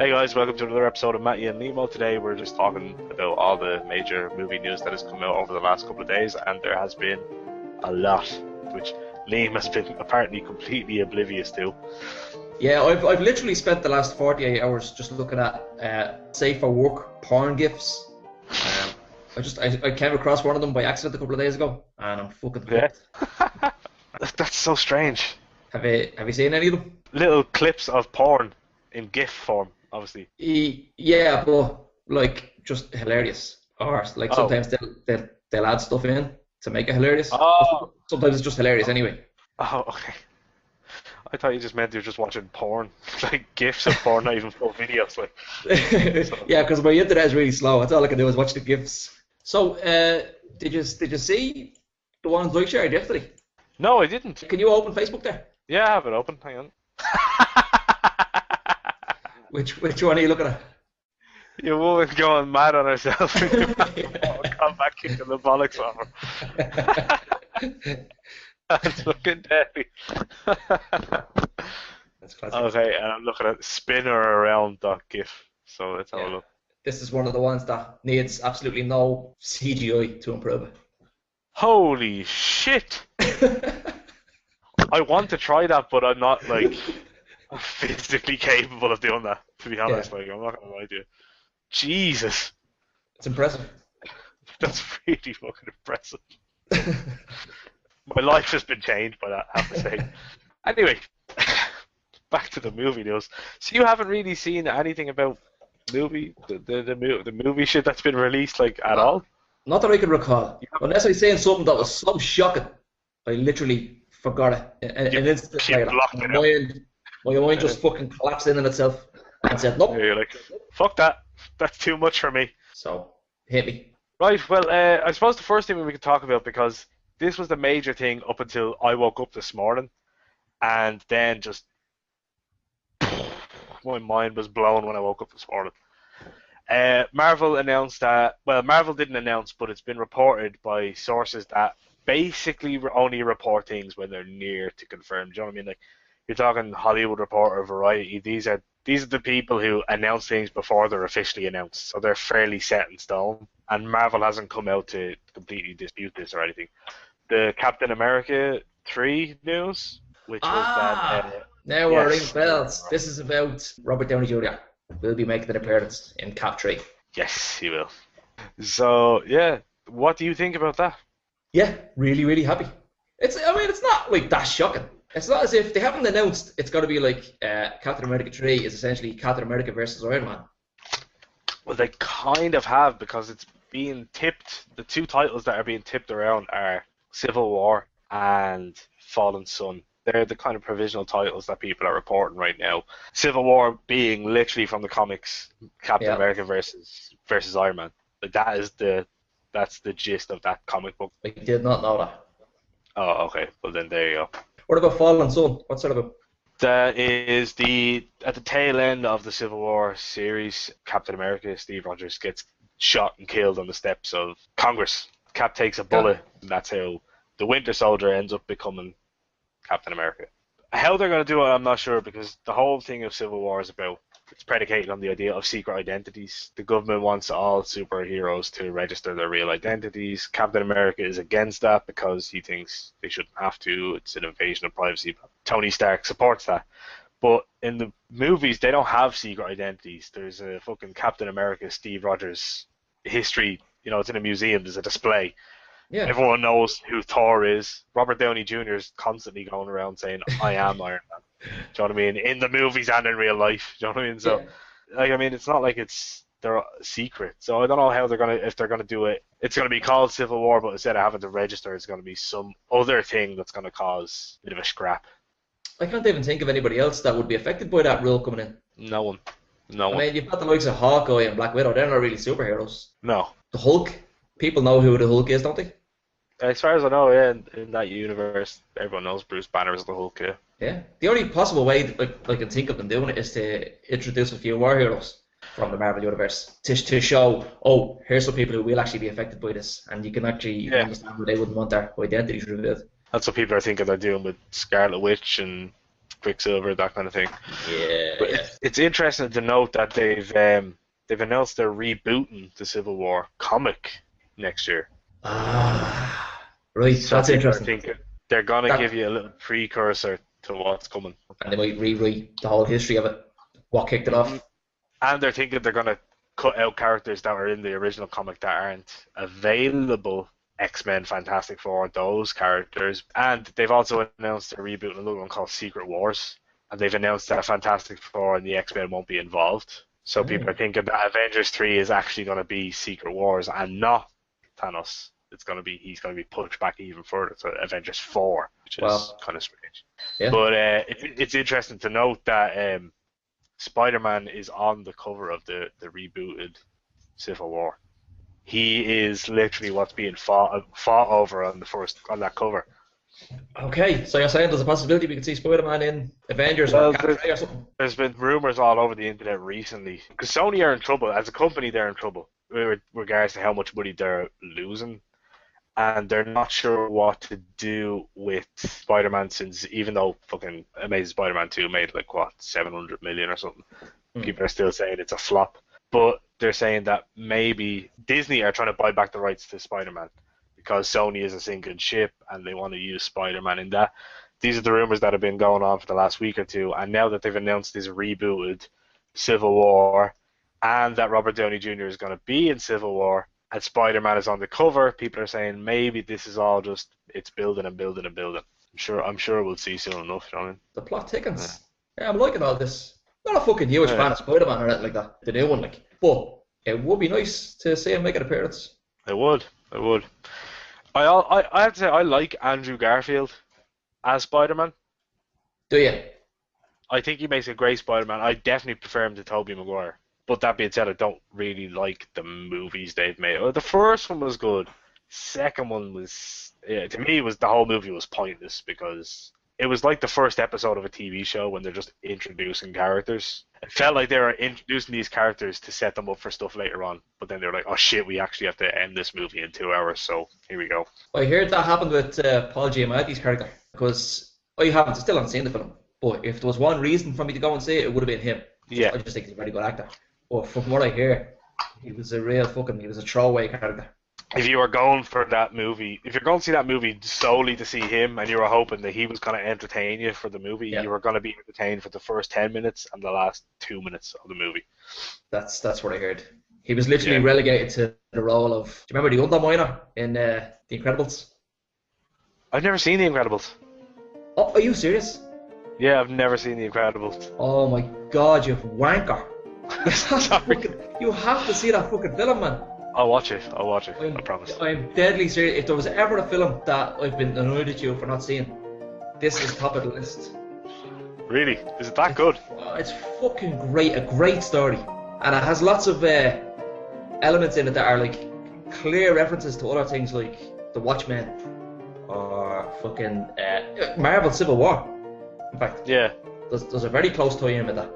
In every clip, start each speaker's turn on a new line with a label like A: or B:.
A: Hey guys, welcome to another episode of Mattie and Liamo. Today we're just talking about all the major movie news that has come out over the last couple of days, and there has been a lot, which Liam has been apparently completely oblivious to.
B: Yeah, I've literally spent the last 48 hours just looking at safe for work porn gifs. I came across one of them by accident a couple of days ago, and I'm fucking hooked.
A: Yeah. That's so strange.
B: Have you seen any of them?
A: Little clips of porn in GIF form, obviously.
B: Yeah, but like just hilarious. Or like
A: Oh.
B: sometimes they'll add stuff in to make it hilarious.
A: Oh.
B: Sometimes it's just hilarious anyway.
A: Oh, okay. I thought you just meant you were just watching porn, like GIFs of porn, not even full videos. Like.
B: Yeah, because my internet is really slow. That's all I can do is watch the gifs. So, did you see the ones I shared yesterday?
A: No, I didn't.
B: Can you open Facebook there?
A: Yeah, I have it open. Hang on.
B: Which one are you looking at?
A: Your woman going mad on herself. Come back kicking the bollocks off her. That's looking deadly.
B: That's classic.
A: Okay, and I'm looking at spinner-around.gif. So let's have a look.
B: This is one of the ones that needs absolutely no CGI to improve it.
A: Holy shit! I want to try that, but I'm not like physically capable of doing that. To be honest, like I'm not gonna lie to you. Jesus,
B: It's impressive.
A: that's really fucking impressive. My life has been changed by that, I have to say. Anyway, back to the movie news. So you haven't really seen anything about the movie shit that's been released, like, at all?
B: Not that I can recall. Unless I'm saying something that was so shocking, I literally forgot it. And instantly, my mind just fucking collapsed in on itself and said, nope.
A: You're like, fuck that. That's too much for me.
B: So, hit me.
A: Right, well, I suppose the first thing we could talk about, because this was the major thing up until I woke up this morning, and then just my mind was blown when I woke up this morning. Marvel announced that, well, Marvel didn't announce, but it's been reported by sources that basically only report things when they're near to confirm. Do you know what I mean? Like, you're talking Hollywood Reporter, Variety. These are the people who announce things before they're officially announced, so they're fairly set in stone. And Marvel hasn't come out to completely dispute this or anything. The Captain America 3 news, which was that.
B: Now we're ringing bells. This is about Robert Downey Jr. will be making an appearance in Cap 3.
A: Yes, he will. So, yeah, what do you think about that?
B: Yeah, really, really happy. It's not like that shocking. It's not as if they haven't announced it's going to be like Captain America 3 is essentially Captain America versus Iron Man.
A: Well, they kind of have, because it's being tipped. The two titles that are being tipped around are Civil War and Fallen Sun. They're the kind of provisional titles that people are reporting right now. Civil War being literally from the comics, Captain America versus Iron Man. Like, that's the gist of that comic book.
B: I did not know that.
A: Oh, okay. Well, then there you go.
B: What about Fallen Sun? What's that about?
A: That is at the tail end of the Civil War series. Captain America, Steve Rogers, gets shot and killed on the steps of Congress. Cap takes a bullet, and that's how the Winter Soldier ends up becoming Captain America. How they're going to do it, I'm not sure, because the whole thing of Civil War is it's predicated on the idea of secret identities. The government wants all superheroes to register their real identities. Captain America is against that because he thinks they shouldn't have to. It's an invasion of privacy. Tony Stark supports that. But in the movies, they don't have secret identities. There's a fucking Captain America, Steve Rogers history. You know, it's in a museum. There's a display. Yeah. Everyone knows who Thor is. Robert Downey Jr. is constantly going around saying, I am Iron Man. Do you know what I mean? In the movies and in real life. Do you know what I mean? So, it's not like they're secret. So I don't know how if they're gonna do it. It's gonna be called Civil War, but instead of having to register, it's gonna be some other thing that's gonna cause a bit of a scrap.
B: I can't even think of anybody else that would be affected by that rule coming in.
A: No one.
B: I mean, you've got the likes of Hawkeye and Black Widow. They're not really superheroes.
A: No.
B: The Hulk. People know who the Hulk is, don't they?
A: As far as I know, yeah, in that universe, everyone knows Bruce Banner is the Hulk, yeah.
B: Yeah. The only possible way I can think of them doing it is to introduce a few war heroes from the Marvel universe to show, here's some people who will actually be affected by this, and you can actually understand why they wouldn't want their identities revealed.
A: That's what people are thinking they're doing with Scarlet Witch and Quicksilver, that kind of thing.
B: Yeah,
A: But
B: yeah.
A: it's interesting to note that they've announced they're rebooting the Civil War comic next year.
B: Right,
A: So
B: that's
A: people are
B: interesting.
A: thinking they're gonna give
B: That,
A: you a little precursor to what's coming.
B: and they might rewrite the whole history of it, what kicked it
A: Hmm.
B: off.
A: And they're thinking they're gonna cut out characters that were in the original comic that aren't available. X-Men, Fantastic Four, those characters. And they've also announced a reboot of another one called Secret Wars. And they've announced that Fantastic Four and the X-Men won't be involved. So people are
B: Oh,
A: thinking that Avengers 3 is actually going to be Secret Wars and not Thanos. He's going to be pushed back even further to Avengers 4, which is
B: well,
A: kind of strange.
B: yeah.
A: But it's interesting to note that Spider-Man is on the cover of the rebooted Civil War. He is literally what's being fought over on that cover.
B: Okay, so you're saying there's a possibility we could see Spider-Man in Avengers or
A: Well,
B: Cap 3 or something?
A: there's been rumors all over the internet recently because Sony are in trouble as a company. They're in trouble with regards to how much money they're losing, and they're not sure what to do with Spider-Man since even though fucking Amazing Spider-Man 2 made like what 700 million or something, people are still saying it's a flop. But they're saying that maybe Disney are trying to buy back the rights to Spider-Man because Sony is a sinking ship and they want to use Spider-Man in that. These are the rumors that have been going on for the last week or two, and now that they've announced this rebooted Civil War and that Robert Downey Jr. is going to be in Civil War and Spider-Man is on the cover, people are saying maybe this is all just it's building and building and building. I'm sure we'll see soon enough. You know what I mean?
B: The plot thickens. Yeah, I'm liking all this. Not a fucking huge fan of Spider-Man or anything like that, the new one, like. But it would be nice to see him make an appearance.
A: It would. It would. I have to say I like Andrew Garfield as Spider-Man.
B: Do you?
A: I think he makes a great Spider-Man. I definitely prefer him to Tobey Maguire. But that being said, I don't really like the movies they've made. The first one was good. Second one was, yeah, to me, the whole movie was pointless because it was like the first episode of a TV show when they're just introducing characters. It felt like they were introducing these characters to set them up for stuff later on. But then they were like, oh shit, we actually have to end this movie in 2 hours. So here we go.
B: I heard that happened with Paul Giamatti's character because still haven't seen the film. But if there was one reason for me to go and see it, it would have been him.
A: Yeah.
B: I just think he's a very good actor. But from what I hear, he was a throwaway character.
A: If you were going for that movie, if you're going to see that movie solely to see him and you were hoping that he was going to entertain you for the movie, you were going to be entertained for the first 10 minutes and the last 2 minutes of the movie.
B: That's what I heard. He was literally relegated to the role of, do you remember the Underminer in The Incredibles?
A: I've never seen The Incredibles.
B: Oh, are you serious?
A: Yeah, I've never seen The Incredibles.
B: Oh my god, you wanker. You have to see that fucking film, man.
A: I'll watch it. I promise.
B: I'm deadly serious. If there was ever a film that I've been annoyed at you for not seeing, this is top of the list.
A: Really? Is it that good?
B: It's fucking great. A great story. And it has lots of elements in it that are like clear references to other things like The Watchmen or fucking Marvel Civil War. In fact, there's a very close tie-in with that.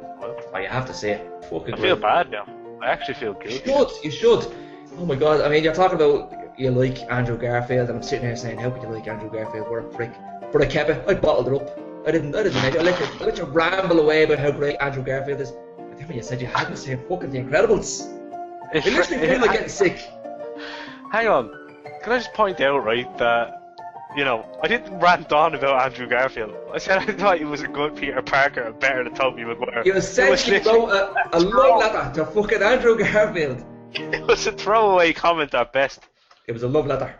B: Oh, you have to see it. Fucking
A: I feel bad now. I actually feel guilty.
B: You should. Oh my god, I mean, you're talking about you like Andrew Garfield, and I'm sitting here saying, how could you like Andrew Garfield? What a prick. But I kept it. I bottled it up. I didn't make it. I let you ramble away about how great Andrew Garfield is. But then when you said you hadn't seen fucking The Incredibles, I literally feel like getting sick.
A: Hang on. Can I just point out, right, that, you know, I didn't rant on about Andrew Garfield. I said I thought he was a good Peter Parker and better than Tobey Maguire.
B: You essentially wrote a love letter to fucking Andrew Garfield.
A: It was a throwaway comment at best.
B: It was a love letter.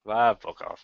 A: Ah, fuck off.